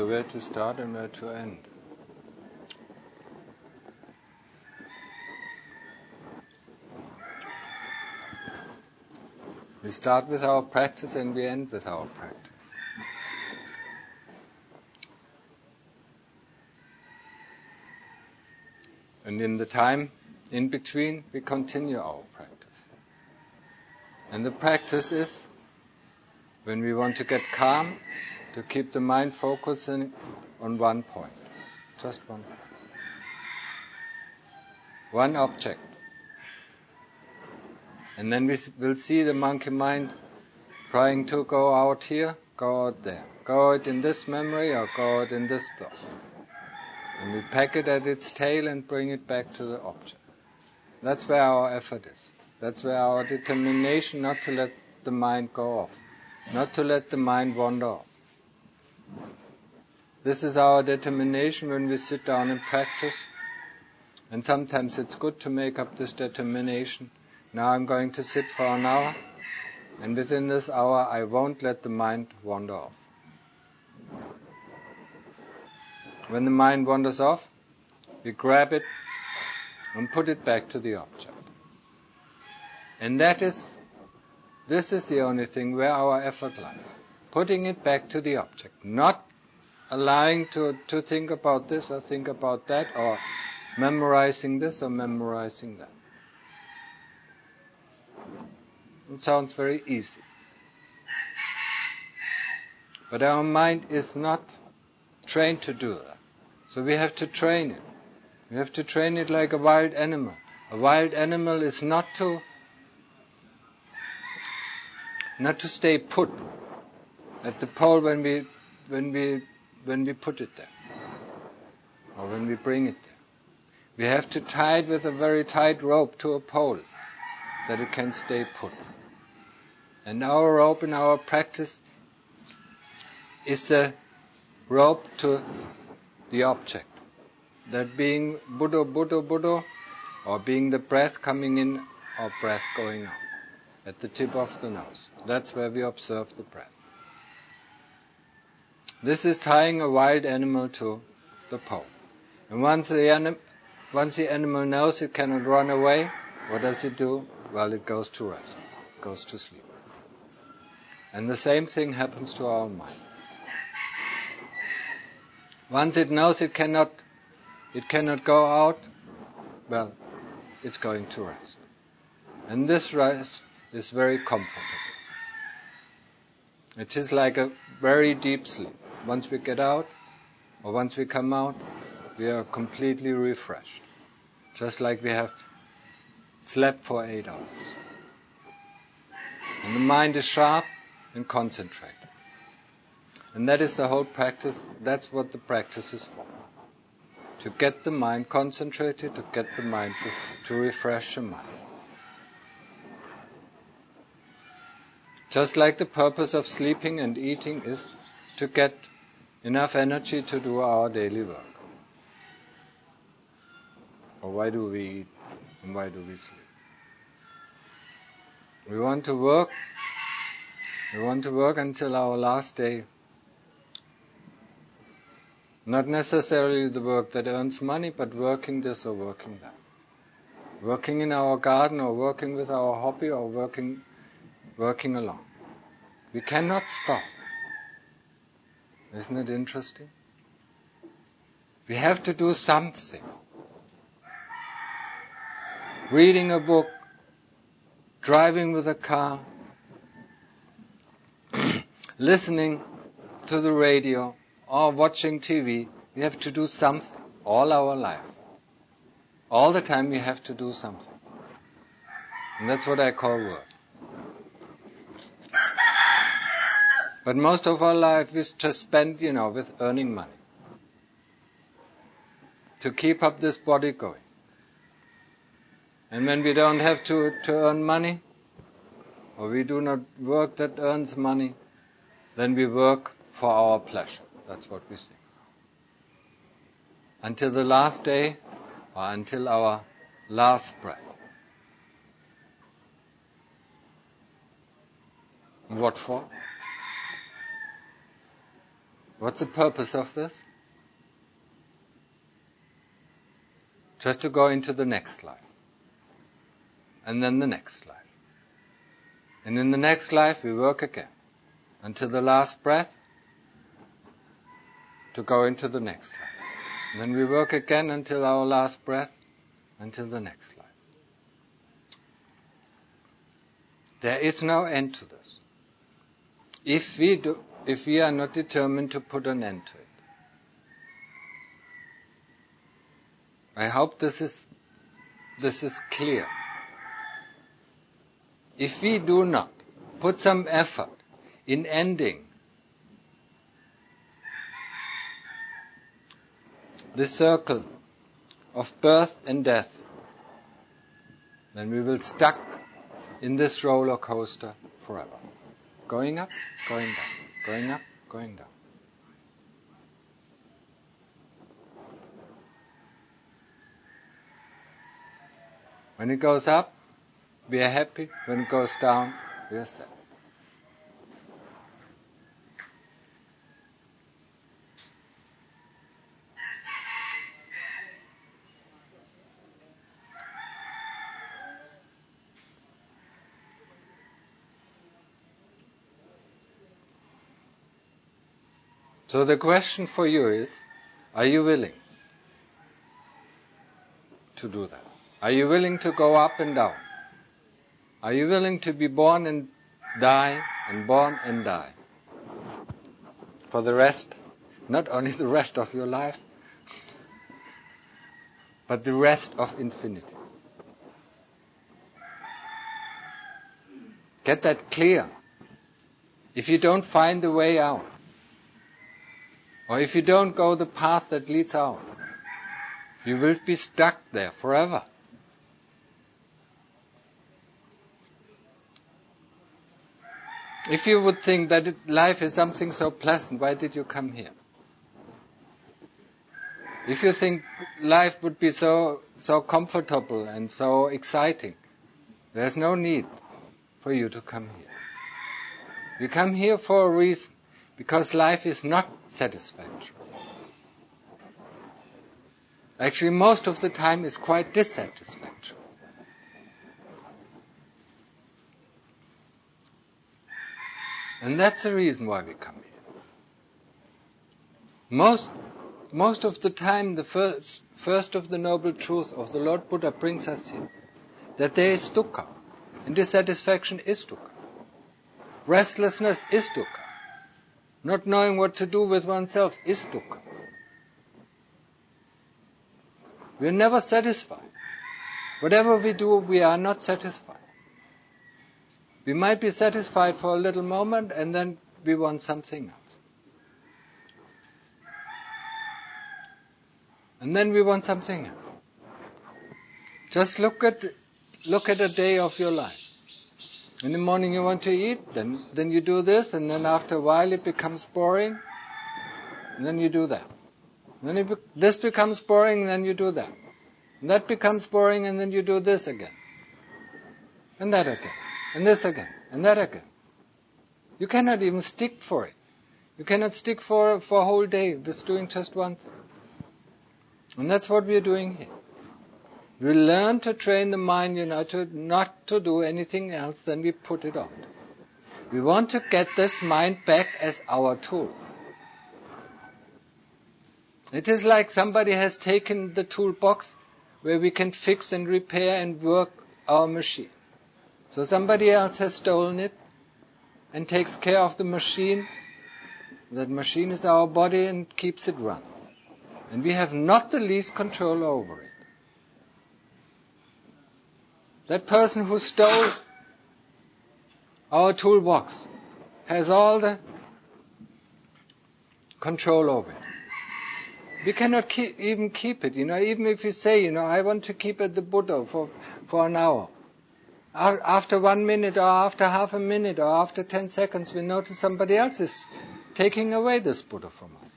So where to start and where to end? We start with our practice and we end with our practice. And in the time in between, we continue our practice. And the practice is, when we want to get calm, to keep the mind focusing on one point. Just one point. One object. And then we will see the monkey mind trying to go out here, go out there. Go out in this memory or go out in this thought. And we peck it at its tail and bring it back to the object. That's where our effort is. That's where our determination not to let the mind go off. Not to let the mind wander off. This is our determination when we sit down and practice. And sometimes it's good to make up this determination. Now I'm going to sit for an hour, and within this hour I won't let the mind wander off. When the mind wanders off, we grab it and put it back to the object. And this is the only thing where our effort lies. Putting it back to the object, not allowing to think about this or think about that, or memorizing this or memorizing that. It sounds very easy. But our mind is not trained to do that. So we have to train it. We have to train it like a wild animal. A wild animal is not to stay put at the pole when we put it there, or when we bring it there. We have to tie it with a very tight rope to a pole that it can stay put. And our rope in our practice is the rope to the object. That being Buddha, Buddha, Buddha, or being the breath coming in or breath going out at the tip of the nose. That's where we observe the breath. This is tying a wild animal to the pole. And once the animal knows it cannot run away, what does it do? Well, it goes to rest, goes to sleep. And the same thing happens to our mind. Once it knows it cannot go out, well, it's going to rest. And this rest is very comfortable. It is like a very deep sleep. Once we get out, or once we come out, we are completely refreshed. Just like we have slept for 8 hours. And the mind is sharp and concentrated. And that is the whole practice. That's what the practice is for. To get the mind concentrated, to get the mind to refresh the mind. Just like the purpose of sleeping and eating is to get enough energy to do our daily work. Or why do we eat and why do we sleep? We want to work until our last day. Not necessarily the work that earns money, but working this or working that. Working in our garden or working with our hobby or working along. We cannot stop. Isn't it interesting? We have to do something. Reading a book, driving with a car, listening to the radio, or watching TV. We have to do something all our life. All the time we have to do something. And that's what I call work. But most of our life is just spent, with earning money. To keep up this body going. And when we don't have to earn money, or we do not work that earns money, then we work for our pleasure. That's what we think. Until the last day, or until our last breath. What for? What's the purpose of this? Just to go into the next life. And then the next life. And in the next life we work again. Until the last breath, to go into the next life. And then we work again until our last breath, until the next life. There is no end to this. If we are not determined to put an end to it. I hope this is clear. If we do not put some effort in ending the circle of birth and death, then we will stuck in this roller coaster forever. Going up, going down, going up, going down. When it goes up, we are happy. When it goes down, we are sad. So the question for you is, are you willing to do that? Are you willing to go up and down? Are you willing to be born and die and born and die? For the rest, not only the rest of your life, but the rest of infinity. Get that clear. If you don't find the way out, or if you don't go the path that leads out, you will be stuck there forever. If you would think that life is something so pleasant, why did you come here? If you think life would be so comfortable and so exciting, there's no need for you to come here. You come here for a reason, because life is not satisfactory. Actually, most of the time it's quite dissatisfactory. And that's the reason why we come here. Most of the time, the first of the Noble Truths of the Lord Buddha brings us here, that there is dukkha, and dissatisfaction is dukkha. Restlessness is dukkha. Not knowing what to do with oneself is dukkha. We are never satisfied. Whatever we do, we are not satisfied. We might be satisfied for a little moment, and then we want something else. And then we want something else. Just look at a day of your life. In the morning you want to eat, then you do this, and then after a while it becomes boring, and then you do that. Then this becomes boring, and then you do that. And that becomes boring, and then you do this again. And that again. And this again. And that again. You cannot even stick for it. You cannot stick for a whole day with doing just one thing. And that's what we are doing here. We learn to train the mind, not to do anything else than we put it on. We want to get this mind back as our tool. It is like somebody has taken the toolbox where we can fix and repair and work our machine. So somebody else has stolen it and takes care of the machine. That machine is our body and keeps it running. And we have not the least control over it. That person who stole our toolbox has all the control over it. We cannot even keep it. Even if you say, I want to keep it the Buddha for an hour. After 1 minute or after half a minute or after 10 seconds, we notice somebody else is taking away this Buddha from us.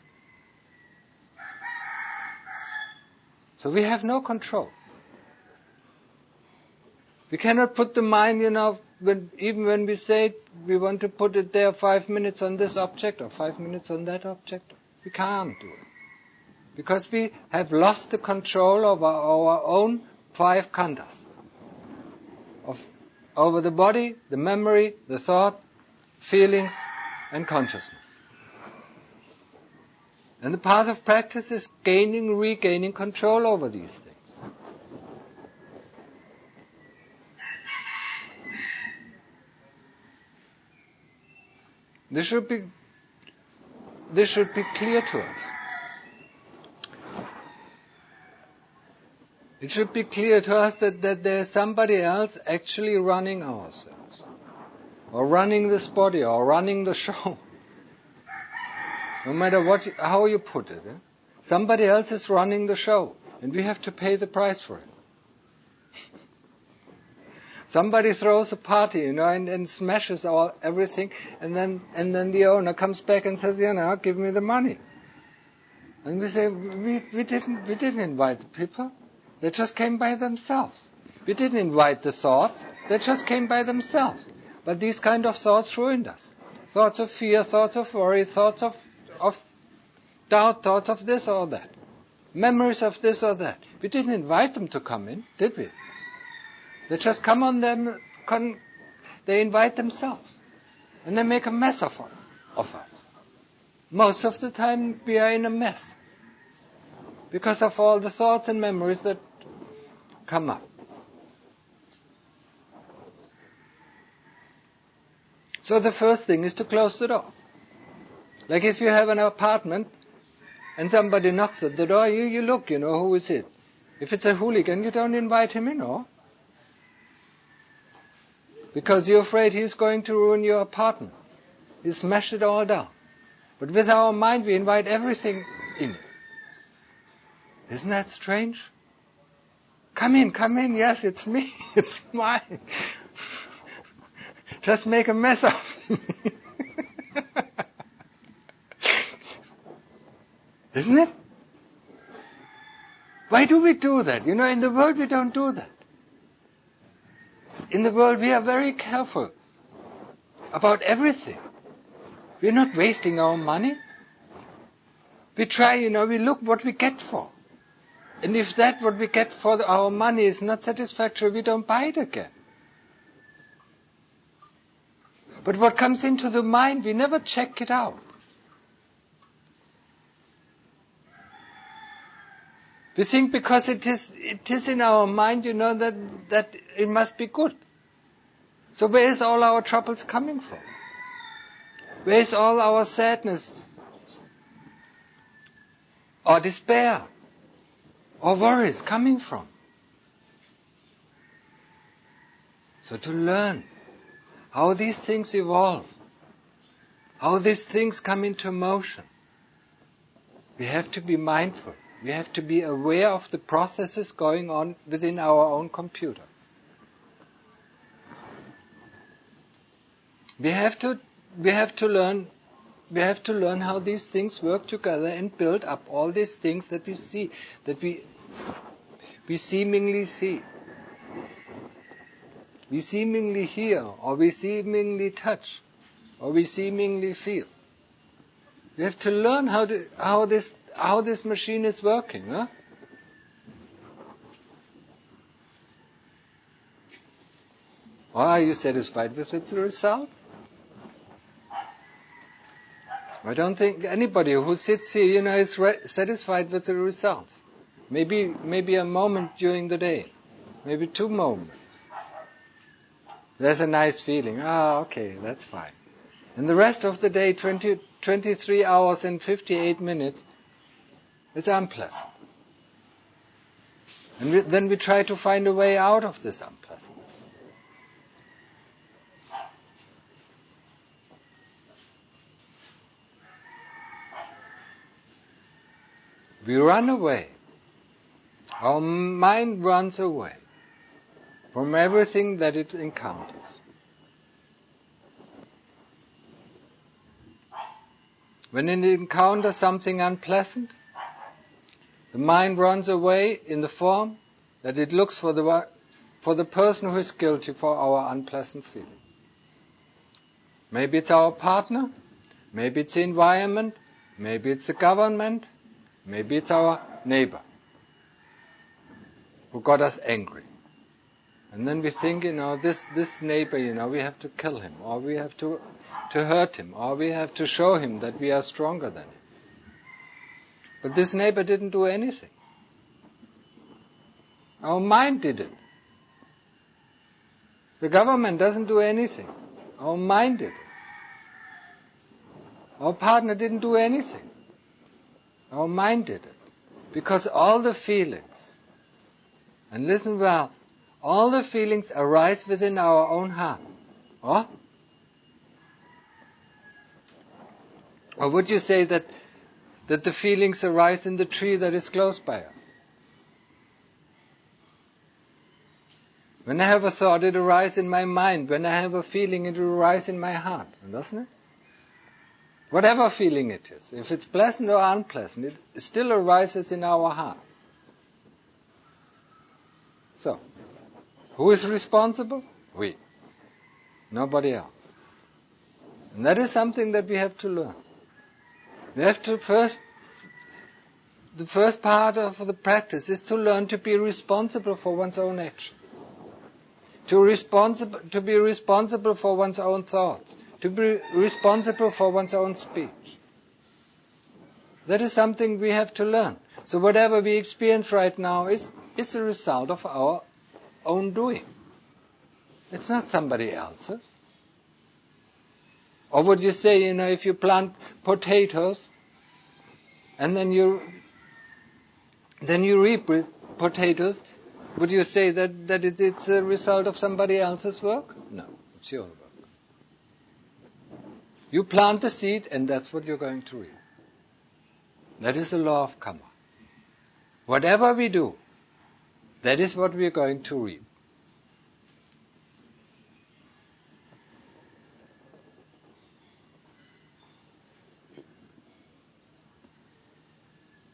So we have no control. We cannot put the mind, even when we say to put it there 5 minutes on this object or 5 minutes on that object. We can't do it. Because we have lost the control over our own 5 khandhas. Over the body, the memory, the thought, feelings, and consciousness. And the path of practice is regaining control over these things. This should be clear to us. It should be clear to us that there is somebody else actually running ourselves, or running this body, or running the show. No matter how you put it. Somebody else is running the show, and we have to pay the price for it. Somebody throws a party, and smashes everything, and then the owner comes back and says, give me the money. And we say, we didn't invite the people. They just came by themselves. We didn't invite the thoughts. They just came by themselves. But these kind of thoughts ruined us. Thoughts of fear, thoughts of worry, thoughts of doubt, thoughts of this or that. Memories of this or that. We didn't invite them to come in, did we? They just come on them, they invite themselves. And they make a mess of us. Most of the time we are in a mess. Because of all the thoughts and memories that come up. So the first thing is to close the door. Like if you have an apartment and somebody knocks at the door, you look, who is it? If it's a hooligan, you don't invite him in, or? Because you're afraid he's going to ruin your apartment. He smash it all down. But with our mind we invite everything in. Isn't that strange? Come in, yes, it's me, it's mine. Just make a mess of me. Isn't it? Why do we do that? In the world we don't do that. In the world we are very careful about everything. We're not wasting our money. We try, we look what we get for. And if that what we get for our money is not satisfactory, we don't buy it again. But what comes into the mind, we never check it out. We think because it is in our mind, that it must be good. So where is all our troubles coming from? Where is all our sadness or despair or worries coming from? So to learn how these things evolve, how these things come into motion, we have to be mindful. We have to be aware of the processes going on within our own computer. We have to learn how these things work together and build up all these things that we see, that we seemingly see. We seemingly hear, or we seemingly touch, or we seemingly feel. We have to learn how this machine is working, huh? Or are you satisfied with its result? I don't think anybody who sits here, is satisfied with the results. Maybe a moment during the day, maybe 2 moments. There's a nice feeling. Okay, that's fine. And the rest of the day, 23 hours and 58 minutes, it's unpleasant. And then we try to find a way out of this unpleasantness. We run away. Our mind runs away from everything that it encounters. When it encounters something unpleasant, the mind runs away in the form that it looks for the person who is guilty for our unpleasant feeling. Maybe it's our partner, maybe it's the environment, maybe it's the government, maybe it's our neighbor who got us angry. And then we think, this neighbor, we have to kill him, or we have to hurt him, or we have to show him that we are stronger than him. But this neighbor didn't do anything. Our mind did it. The government doesn't do anything. Our mind did it. Our partner didn't do anything. Our mind did it. Because all the feelings, and listen well, all the feelings arise within our own heart. Or would you say that the feelings arise in the tree that is close by us? When I have a thought, it arises in my mind. When I have a feeling, it arises in my heart. Doesn't it? Whatever feeling it is, if it's pleasant or unpleasant, it still arises in our heart. So, who is responsible? We. Nobody else. And that is something that we have to learn. We have to the first part of the practice is to learn to be responsible for one's own action. To be responsible for one's own thoughts. To be responsible for one's own speech. That is something we have to learn. So whatever we experience right now is the result of our own doing. It's not somebody else's. Or would you say, if you plant potatoes and then you reap potatoes, would you say that it's a result of somebody else's work? No, it's your work. You plant the seed and that's what you're going to reap. That is the law of karma. Whatever we do, that is what we are going to reap.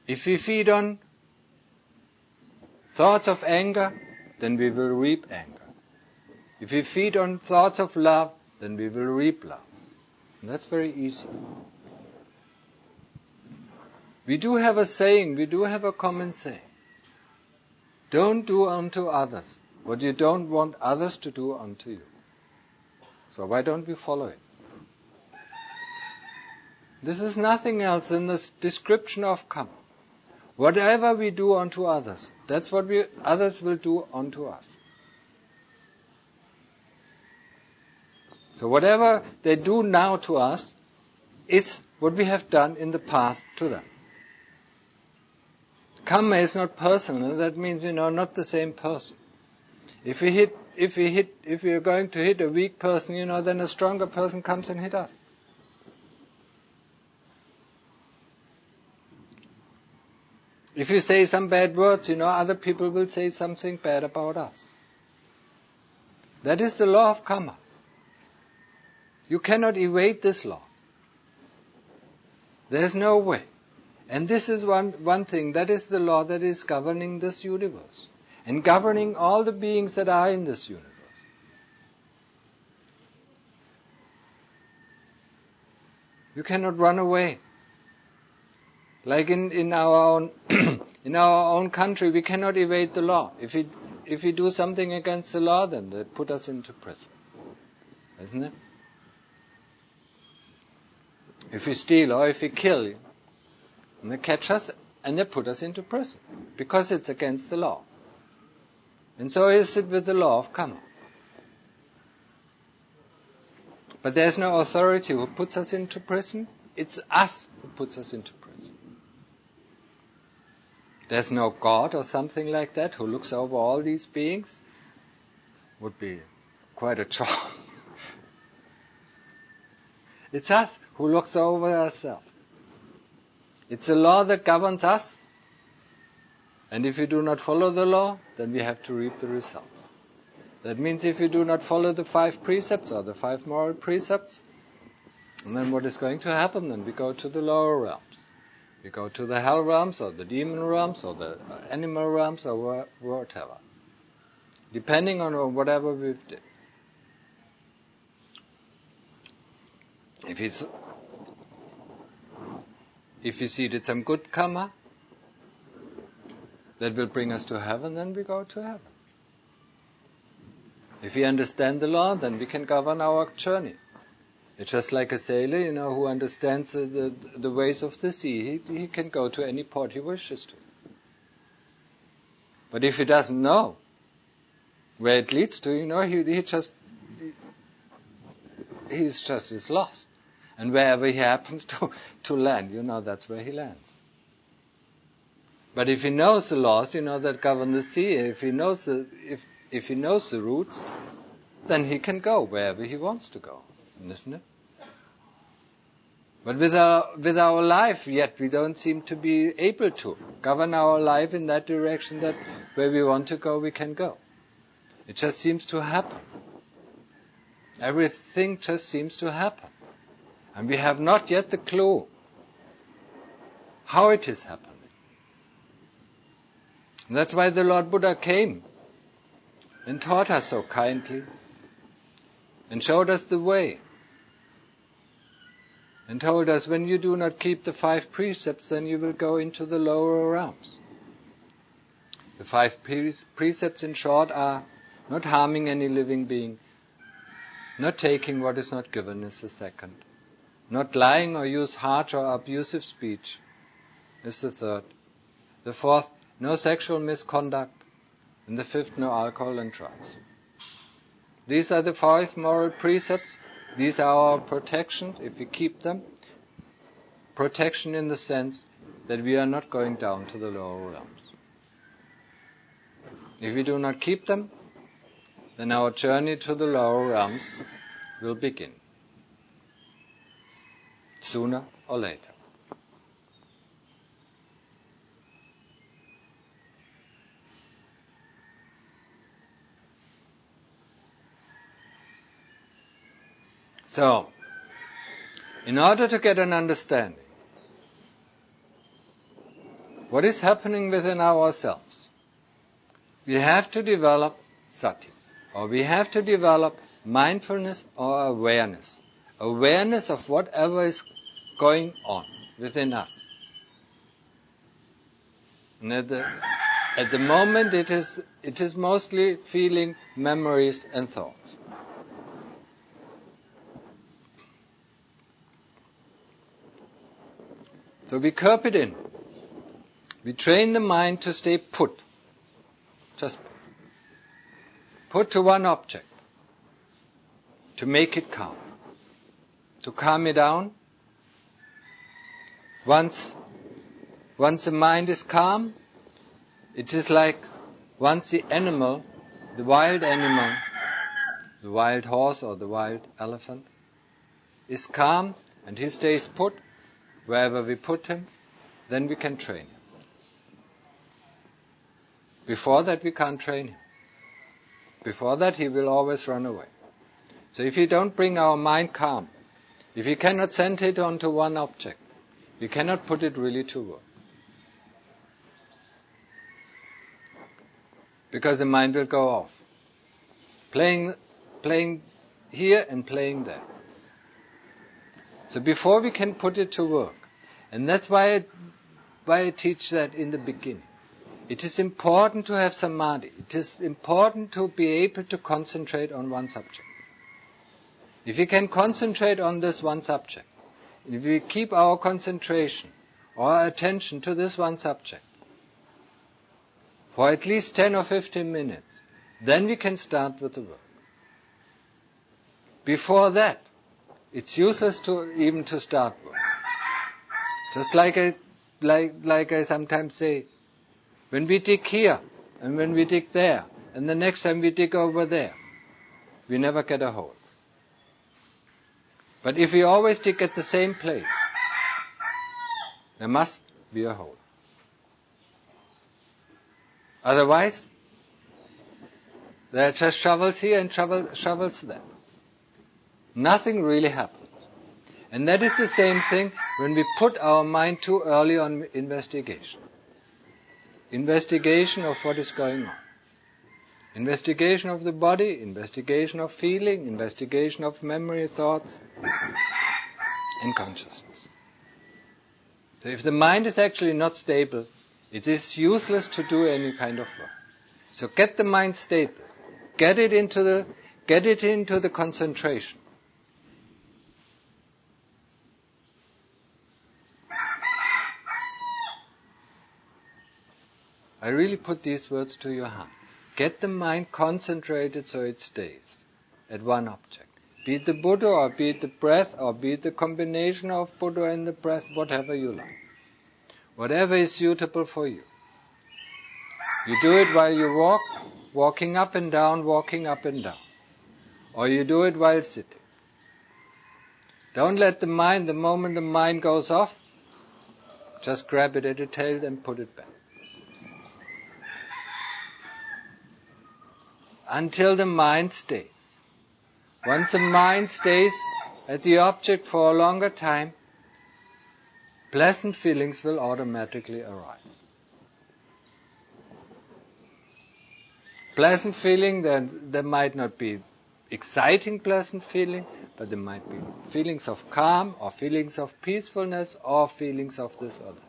If we feed on thoughts of anger, then we will reap anger. If we feed on thoughts of love, then we will reap love. And that's very easy. We do have a saying, we do have a common saying. Don't do unto others what you don't want others to do unto you. So why don't we follow it? This is nothing else than the description of karma. Whatever we do unto others, that's what others will do unto us. So whatever they do now to us, it's what we have done in the past to them. Karma is not personal. That means, not the same person. If we are going to hit a weak person, then a stronger person comes and hit us. If you say some bad words, other people will say something bad about us. That is the law of karma. You cannot evade this law. There is no way. And this is one thing, that is the law that is governing this universe. And governing all the beings that are in this universe. You cannot run away. Like in our own in our own country, we cannot evade the law. If we do something against the law, then they put us into prison, isn't it? If we steal or if we kill, and they catch us and they put us into prison because it's against the law. And so is it with the law of karma. But there's no authority who puts us into prison. It's us who puts us into prison. There's no God or something like that who looks over all these beings. Would be quite a job. It's us who looks over ourselves. It's a law that governs us. And if we do not follow the law, then we have to reap the results. That means if we do not follow the 5 precepts or the 5 moral precepts, and then what is going to happen? Then we go to the lower realms. We go to the hell realms or the demon realms or the animal realms or whatever. Depending on whatever we've did. If we seeded some good karma that will bring us to heaven, then we go to heaven. If we understand the law, then we can govern our journey. It's just like a sailor, who understands the ways of the sea. He can go to any port he wishes to. But if he doesn't know where it leads to, he's just lost. And wherever he happens to land, that's where he lands. But if he knows the laws, that govern the sea, if he knows the routes, then he can go wherever he wants to go, isn't it? But with our life, yet we don't seem to be able to govern our life in that direction that where we want to go, we can go. It just seems to happen. Everything just seems to happen. And we have not yet the clue how it is happening. And that's why the Lord Buddha came and taught us so kindly and showed us the way and told us, when you do not keep the 5 precepts, then you will go into the lower realms. The 5 precepts, in short, are not harming any living being, not taking what is not given is the second, not lying or use harsh or abusive speech is the third, the fourth, no sexual misconduct, and the fifth, no alcohol and drugs. These are the 5 moral precepts. These are our protection, if we keep them. Protection in the sense that we are not going down to the lower realms. If we do not keep them, then our journey to the lower realms will begin, sooner or later. So, in order to get an understanding, what is happening within ourselves, we have to develop sati, or we have to develop mindfulness or awareness of whatever is going on within us. And at the moment it is mostly feeling, memories and thoughts. So we curb it in. We train the mind to stay put. Just put. Put to one object. To make it calm. To calm it down. Once the mind is calm, it is like once the animal, the wild animal, the wild horse or the wild elephant, is calm and he stays put, wherever we put him, then we can train him. Before that, we can't train him. Before that, he will always run away. So if we don't bring our mind calm, if we cannot center it onto one object, we cannot put it really to work. Because the mind will go off. Playing here and playing there. So before we can put it to work, and that's why I teach that in the beginning. It is important to have samadhi. It is important to be able to concentrate on one subject. If we can concentrate on this one subject, if we keep our concentration or our attention to this one subject for at least 10 or 15 minutes, then we can start with the work. Before that, it's useless to start work. Just like I sometimes say, when we dig here and when we dig there, and the next time we dig over there, we never get a hole. But if we always dig at the same place, there must be a hole. Otherwise, there are just shovels here and shovels there. Nothing really happens. And that is the same thing when we put our mind too early on investigation. Investigation of what is going on. Investigation of the body, investigation of feeling, investigation of memory, thoughts. in consciousness. So if the mind is actually not stable, it is useless to do any kind of work. So get the mind stable. Get it into the concentration. I really put these words to your heart. Get the mind concentrated so it stays at one object. Be it the Buddha, or be it the breath, or be it the combination of Buddha and the breath, whatever you like. Whatever is suitable for you. You do it while you walk, walking up and down, walking up and down. Or you do it while sitting. Don't let the moment the mind goes off, just grab it at the tail and put it back. Until the mind stays. Once the mind stays at the object for a longer time, pleasant feelings will automatically arise. Pleasant feeling, there might not be exciting pleasant feeling, but there might be feelings of calm, or feelings of peacefulness, or feelings of this or that.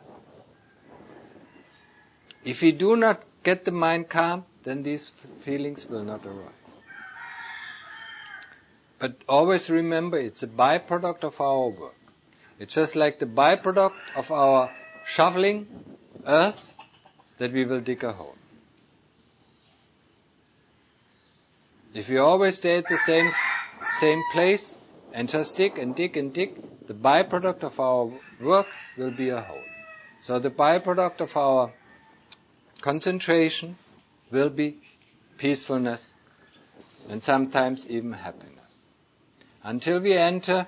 If we do not get the mind calm, then these feelings will not arise. But always remember, it's a byproduct of our work. It's just like the byproduct of our shoveling earth that we will dig a hole. If we always stay at the same place and just dig and dig and dig, the byproduct of our work will be a hole. So the byproduct of our concentration will be peacefulness and sometimes even happiness. Until we enter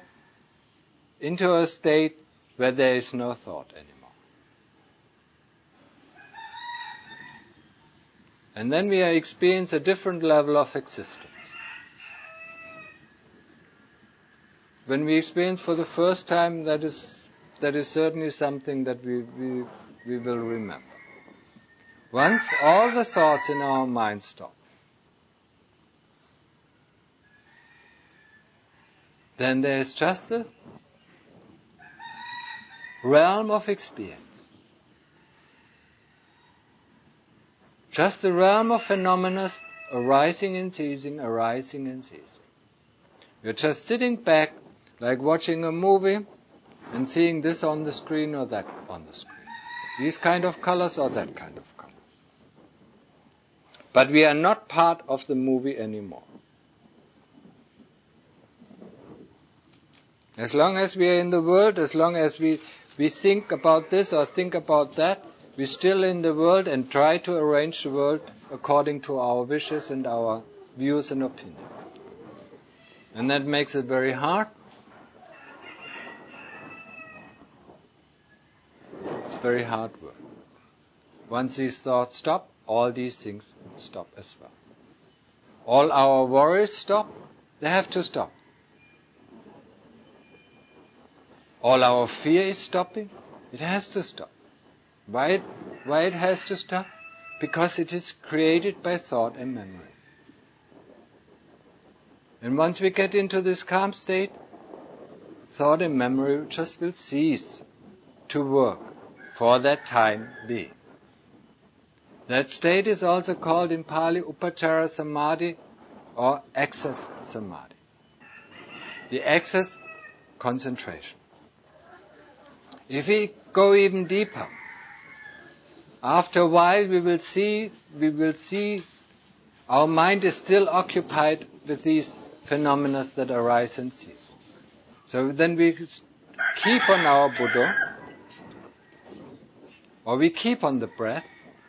into a state where there is no thought anymore. And then we experience a different level of existence. When we experience for the first time, that is certainly something that we will remember. Once all the thoughts in our mind stop, then there is just a realm of experience. Just the realm of phenomena arising and ceasing, arising and ceasing. You're just sitting back, like watching a movie, and seeing this on the screen or that on the screen. These kind of colors or that kind of colors. But we are not part of the movie anymore. As long as we are in the world, as long as we think about this or think about that, we're still in the world and try to arrange the world according to our wishes and our views and opinions. And that makes it very hard. It's very hard work. Once these thoughts stop, all these things stop as well. All our worries stop, they have to stop. All our fear is stopping, it has to stop. Why it has to stop? Because it is created by thought and memory. And once we get into this calm state, thought and memory just will cease to work for that time being. That state is also called in Pali Upachara Samadhi or excess Samadhi. The excess concentration. If we go even deeper, after a while we will see our mind is still occupied with these phenomena that arise and cease. So then we keep on our Buddha, or we keep on the breath,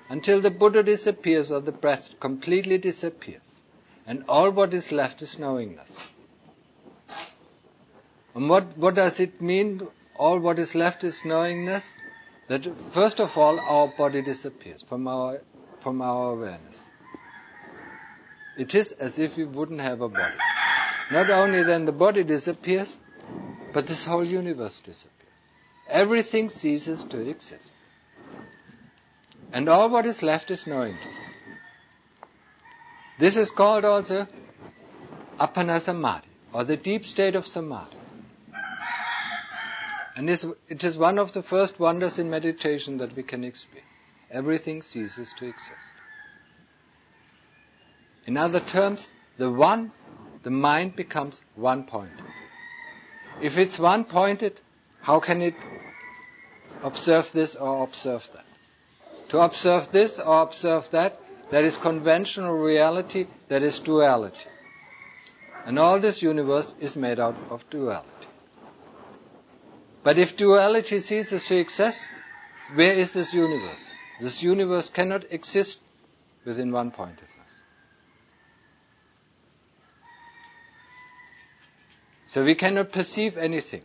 until the Buddha disappears or the breath completely disappears. And all what is left is knowingness. And what does it mean, all what is left is knowingness? That first of all our body disappears from our awareness. It is as if we wouldn't have a body. Not only then the body disappears, but this whole universe disappears. Everything ceases to exist. And all what is left is knowingness. This is called also Appana Samadhi, or the deep state of Samadhi. And it is one of the first wonders in meditation that we can experience. Everything ceases to exist. In other terms, the mind becomes one-pointed. If it's one-pointed, how can it observe this or observe that? To observe this or observe that, there is conventional reality, there is duality. And all this universe is made out of duality. But if duality ceases to exist, where is this universe? This universe cannot exist within one-pointedness. So we cannot perceive anything.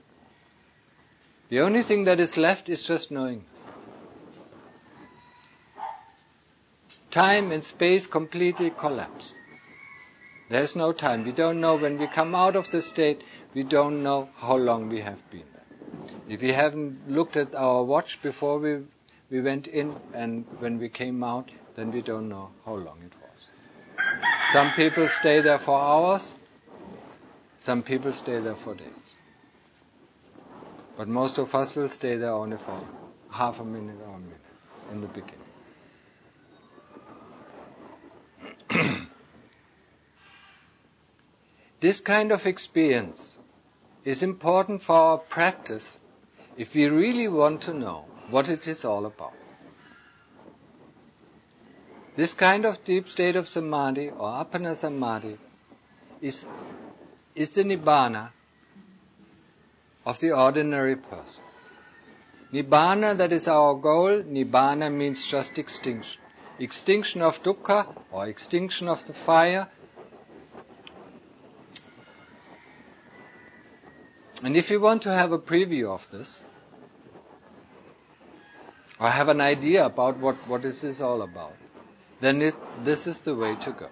The only thing that is left is just knowingness. Time and space completely collapse. There is no time. We don't know when we come out of the state, we don't know how long we have been there. If we haven't looked at our watch before we went in and when we came out, then we don't know how long it was. Some people stay there for hours, some people stay there for days. But most of us will stay there only for half a minute or a minute in the beginning. This kind of experience is important for our practice if we really want to know what it is all about. This kind of deep state of samadhi or appana samadhi is the nibbana of the ordinary person. Nibbana, that is our goal. Nibbana means just extinction. Extinction of dukkha or extinction of the fire. And if you want to have a preview of this, or have an idea about what is this all about, then this is the way to go.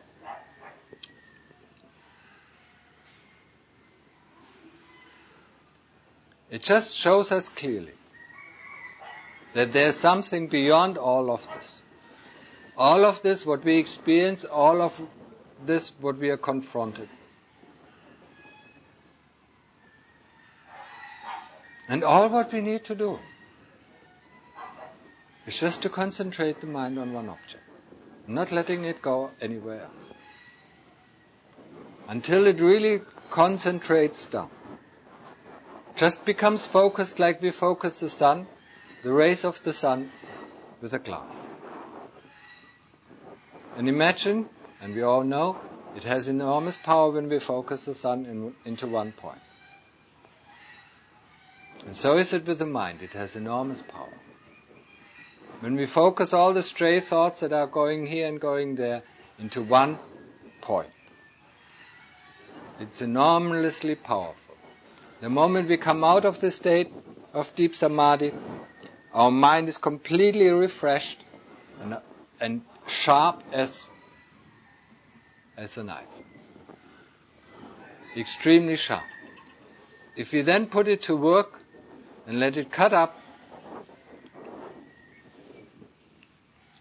It just shows us clearly that there is something beyond all of this. All of this, what we experience, all of this, what we are confronted with. And all what we need to do is just to concentrate the mind on one object, not letting it go anywhere else. Until it really concentrates down. Just becomes focused like we focus the sun, the rays of the sun, with a glass. And imagine, and we all know, it has enormous power when we focus the sun into one point. And so is it with the mind. It has enormous power. When we focus all the stray thoughts that are going here and going there into one point, it's enormously powerful. The moment we come out of the state of deep samadhi, our mind is completely refreshed and sharp as a knife. Extremely sharp. If we then put it to work and let it cut up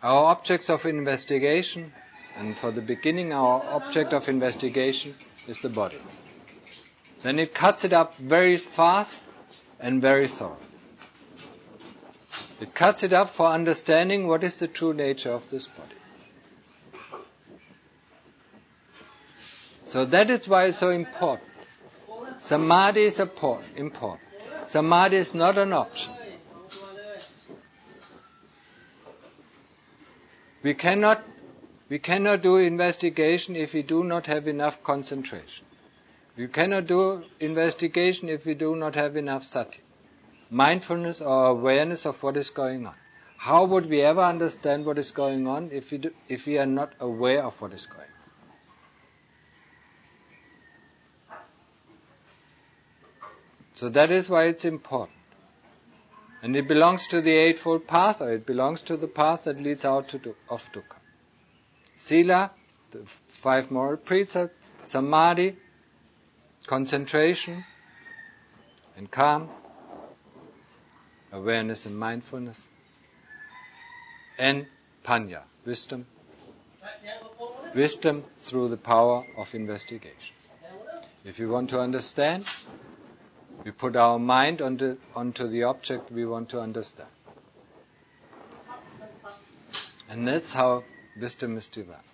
our objects of investigation, and for the beginning our object of investigation is the body. Then it cuts it up very fast and very thorough. It cuts it up for understanding what is the true nature of this body. So that is why it's so important. Samadhi is important. Samadhi is not an option. We cannot do investigation if we do not have enough concentration. We cannot do investigation if we do not have enough sati, mindfulness or awareness of what is going on. How would we ever understand what is going on if we are not aware of what is going on? So that is why it's important. And it belongs to the Eightfold Path, or it belongs to the path that leads out of dukkha. Sila, the 5 moral precepts, samadhi, concentration and calm, awareness and mindfulness, and panya, wisdom. Wisdom through the power of investigation. If you want to understand, We put our mind onto the object we want to understand. And that's how wisdom is developed.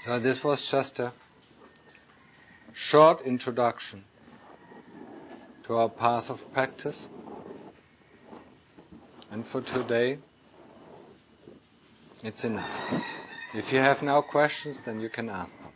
So this was just a short introduction to our path of practice. And for today, it's enough. If you have now questions, then you can ask them.